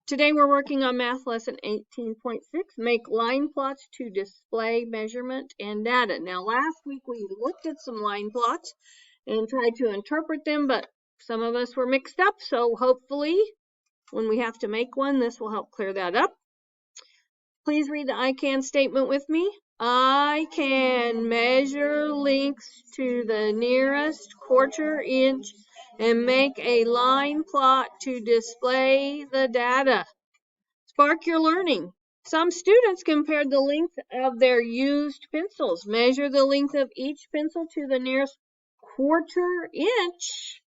Today we're working on math lesson 18.6, make line plots to display measurement and data. Now last week we looked at some line plots and tried to interpret them, but some of us were mixed up, so hopefully when we have to make one, this will help clear that up. Please read the I can statement with me. I can measure lengths to the nearest quarter inch and make a line plot to display the data. Spark your learning. Some students compared the length of their used pencils. Measure the length of each pencil to the nearest quarter inch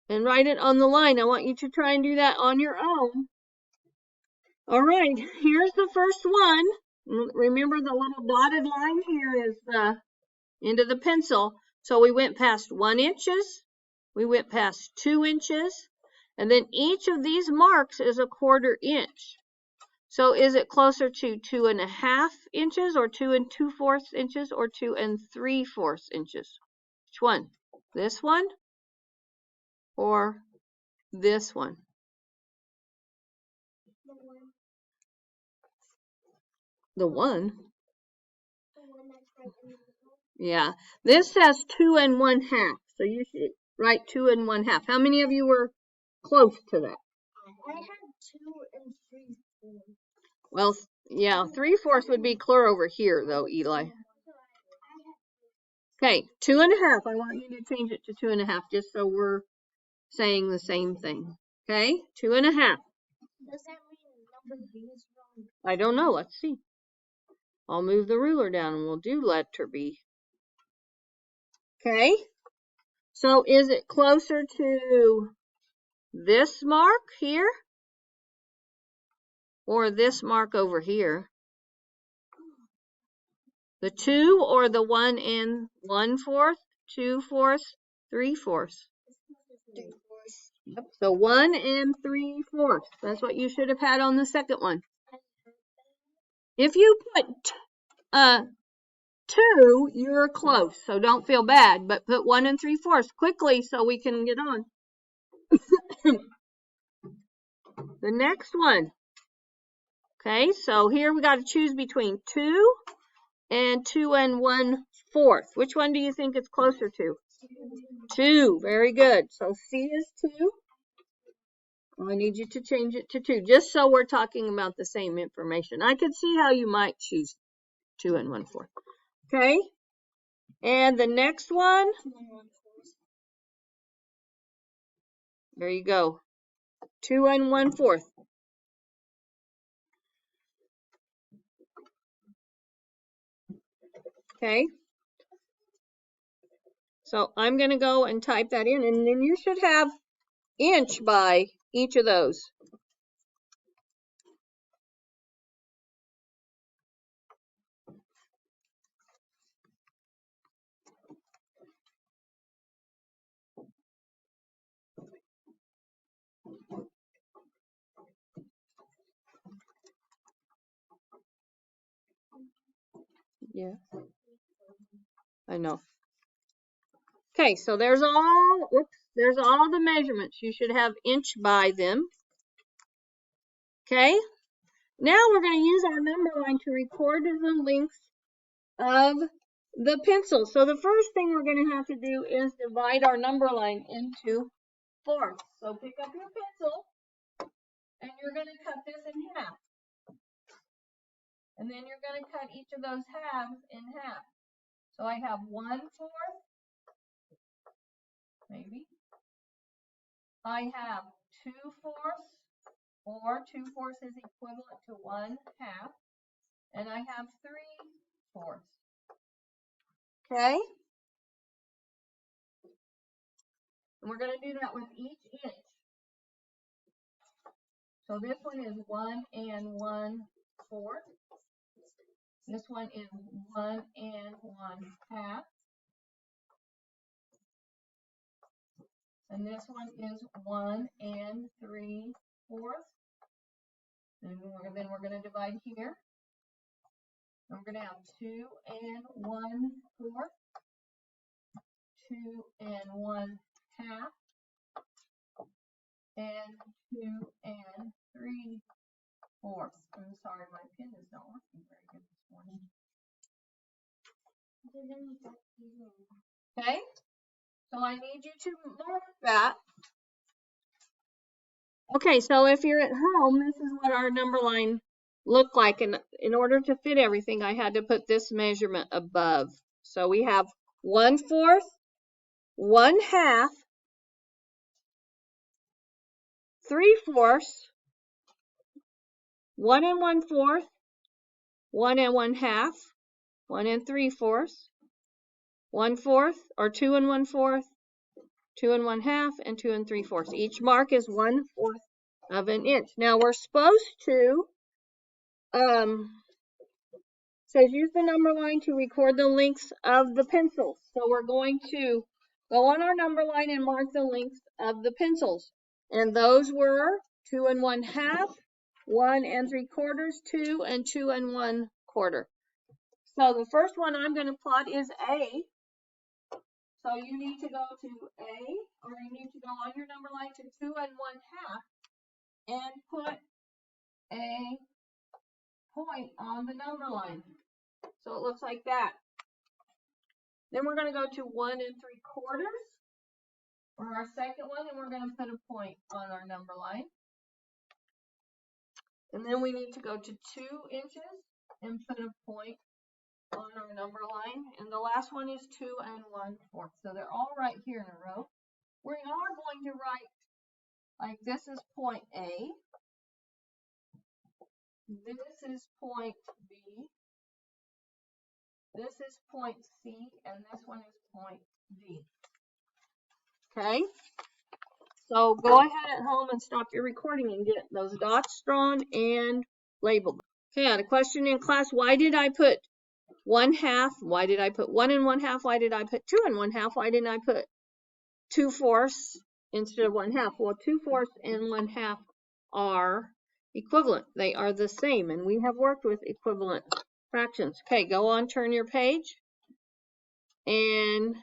and write it on the line. I want you to try and do that on your own. All right, here's the first one. Remember the little dotted line here is the end of the pencil. So we went past 1 inch, we went past 2 inches, and then each of these marks is a quarter inch. So is it closer to 2.5 inches or 2 2/4 inches or 2 3/4 inches? Which one? This one or this one? The one. Yeah, this says 2 1/2, so you should write 2 1/2. How many of you were close to that? I had 2 3/4. Well, yeah, 3/4 would be clear over here, though, Eli. Okay, 2 1/2. I want you to change it to 2 1/2, just so we're saying the same thing. Okay, 2 1/2. Does that mean number B is wrong? I don't know. Let's see. I'll move the ruler down and we'll do letter B. Okay, so is it closer to this mark here or this mark over here? The 2 or the 1 1/4, 2/4, 3/4? 3/4. Yep. So 1 3/4. That's what you should have had on the second one. If you put 2, you're close, so don't feel bad, but put 1 3/4 quickly so we can get on. The next one. Okay, so here we got to choose between 2 and 2 1/4. Which one do you think it's closer to? 2. Very good. So C is 2. I need you to change it to 2, just so we're talking about the same information. I could see how you might choose 2 1/4. Okay, and the next one. 2 1/4. There you go. 2 1/4. Okay. So I'm going to go and type that in, and then you should have inch by each of those. Yeah, I know. Okay, so there's all the measurements. You should have inch by them. Okay, now we're going to use our number line to record the length of the pencil. So the first thing we're going to have to do is divide our number line into fourths. So pick up your pencil and you're going to cut this in half. And then you're going to cut each of those halves in half. So I have 1/4, maybe. I have 2/4, or 2/4 is equivalent to 1/2. And I have 3/4. Okay? And we're going to do that with each inch. So this one is 1 1/4. This one is 1 1/2. And this one is 1 3/4. And then we're going to divide here. And we're going to have 2 1/4. 2 1/2. And 2 1/4. I'm sorry, my pen is not working very good this morning. Okay, so I need you to mark that. Okay, so if you're at home, this is what our number line looked like. And in order to fit everything, I had to put this measurement above. So we have 1/4, 1/2, 3/4, 1 1/4, 1 1/2, 1 3/4, 1/4, or 2 1/4, 2 1/2, and 2 3/4. Each mark is 1/4 of an inch. Now we're supposed to says use the number line to record the lengths of the pencils. So we're going to go on our number line and mark the lengths of the pencils. And those were 2 1/2, 1 3/4, 2 and 2 1/4. So the first one I'm going to plot is A. So you need to go to A, or you need to go on your number line to 2 1/2 and put a point on the number line. So it looks like that. Then we're going to go to 1 3/4 for our second one, and we're going to put a point on our number line. And then we need to go to 2 inches and put a point on our number line. And the last one is 2 1/4. So they're all right here in a row. We are going to write, like, this is point A. This is point B. This is point C, and this one is point D. Okay? So go ahead at home and stop your recording and get those dots drawn and labeled. Okay, I had a question in class. Why did I put 1/2? Why did I put 1 1/2? Why did I put 2 1/2? Why didn't I put 2/4 instead of 1/2? Well, 2/4 and 1/2 are equivalent. They are the same, and we have worked with equivalent fractions. Okay, go on, turn your page, and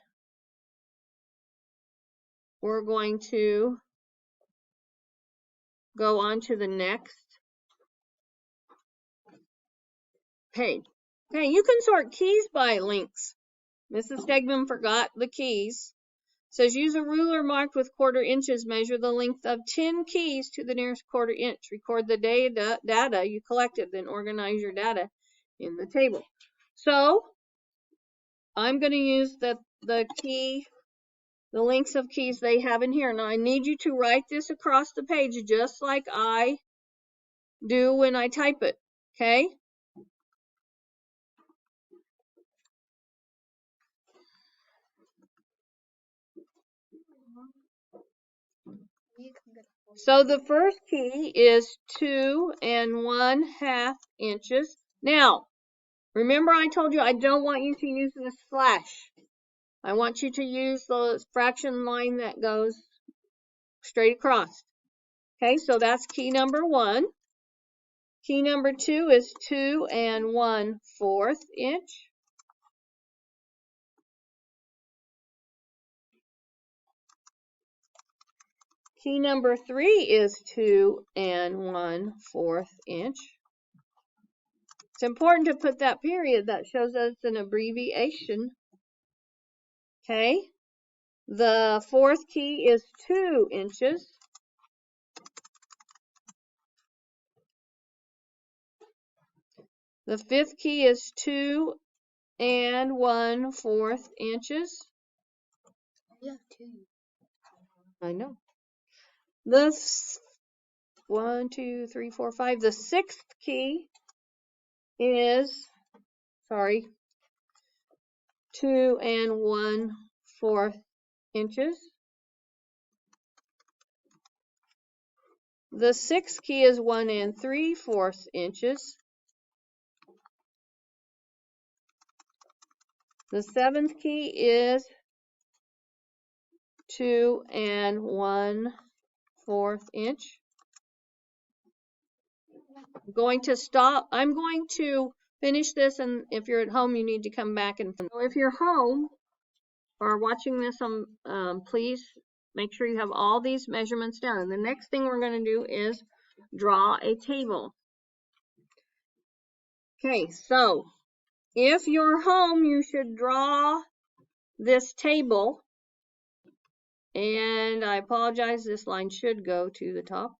we're going to go on to the next page. Okay, you can sort keys by lengths. Mrs. Stegman forgot the keys. Says use a ruler marked with 1/4 inches. Measure the length of 10 keys to the nearest 1/4 inch. Record the data you collected, then organize your data in the table. So I'm going to use the lengths of keys they have in here. Now I need you to write this across the page just like I do when I type it. Okay? So the first key is 2 1/2 inches. Now, remember I told you I don't want you to use the slash. I want you to use the fraction line that goes straight across. Okay, so that's key number 1. Key number 2 is 2 1/4 inch. Key number 3 is 2 1/4 inch. It's important to put that period. That shows that it's an abbreviation. Okay. The fourth key is 2 inches. The fifth key is 2 1/4 inches. You have 2. I know. The 1, 2, 3, 4, 5. The sixth key is 2 1/4 inches. The sixth key is 1 3/4 inches. The seventh key is 2 1/4 inch. I'm going to stop. I'm going to finish this, and if you're at home, you need to come back and so if you're home or watching this on, please make sure you have all these measurements down. And the next thing we're going to do is draw a table. Okay, so if you're home, you should draw this table. And I apologize, this line should go to the top.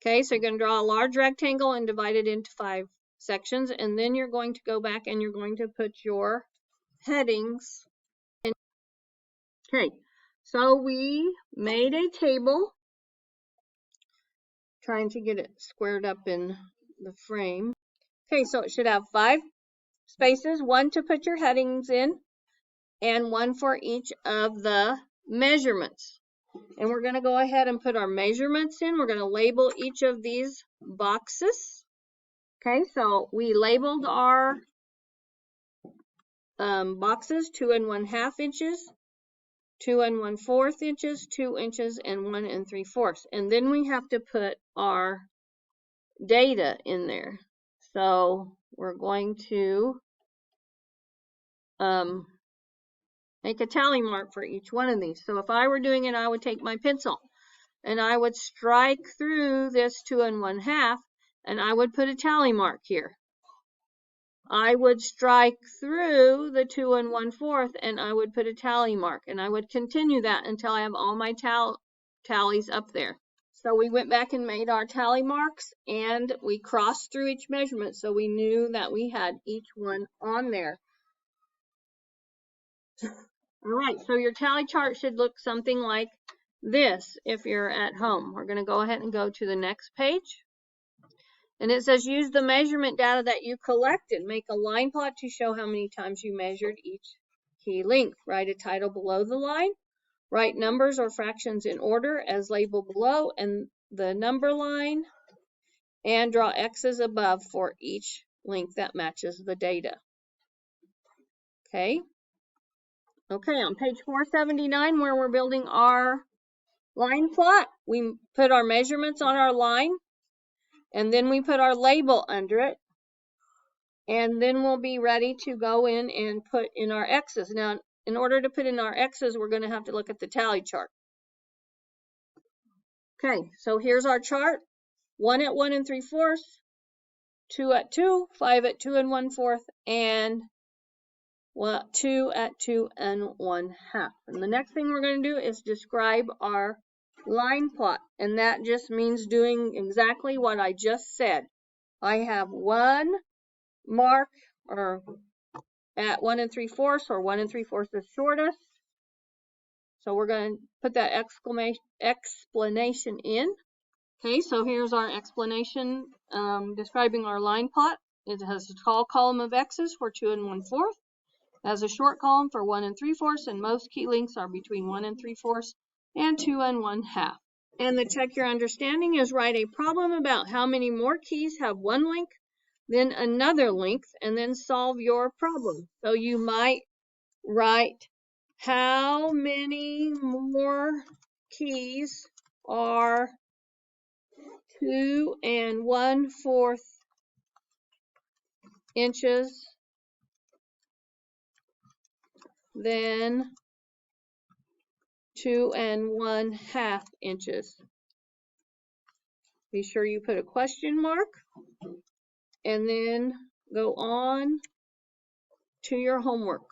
Okay, so you're going to draw a large rectangle and divide it into 5 sections. And then you're going to go back and you're going to put your headings in. Okay, so we made a table. Trying to get it squared up in the frame. Okay, so it should have 5 spaces, 1 to put your headings in, and 1 for each of the measurements. And we're going to go ahead and put our measurements in. We're going to label each of these boxes. Okay, so we labeled our boxes 2 1/2 inches, 2 1/4 inches, 2 inches, and 1 3/4. And then we have to put our data in there. So we're going to make a tally mark for each one of these. So if I were doing it, I would take my pencil and I would strike through this 2 1/2 and I would put a tally mark here. I would strike through the 2 1/4 and I would put a tally mark, and I would continue that until I have all my tallies up there. So we went back and made our tally marks and we crossed through each measurement so we knew that we had each one on there. All right, so your tally chart should look something like this if you're at home. We're going to go ahead and go to the next page. And it says use the measurement data that you collected. Make a line plot to show how many times you measured each key length. Write a title below the line. Write numbers or fractions in order as labeled below and the number line. And draw X's above for each length that matches the data. Okay. Okay, on page 479, where we're building our line plot, we put our measurements on our line, and then we put our label under it, and then we'll be ready to go in and put in our X's. Now, in order to put in our X's, we're going to have to look at the tally chart. Okay, so here's our chart. 1 at 1 3/4, 2 at 2, 5 at 2 1/4, and 2 at 2 1/2. And the next thing we're going to do is describe our line plot, and that just means doing exactly what I just said. I have 1 mark or at 1 3/4, or 1 3/4 is shortest. So we're going to put that explanation in. Okay, so here's our explanation describing our line plot. It has a tall column of X's for 2 1/4. Has a short column for 1 3/4, and most key lengths are between 1 3/4 and 2 1/2. And the check your understanding is write a problem about how many more keys have one length, then another length, and then solve your problem. So you might write how many more keys are 2 1/4 inches than 2 1/2 inches. Be sure you put a question mark and then go on to your homework.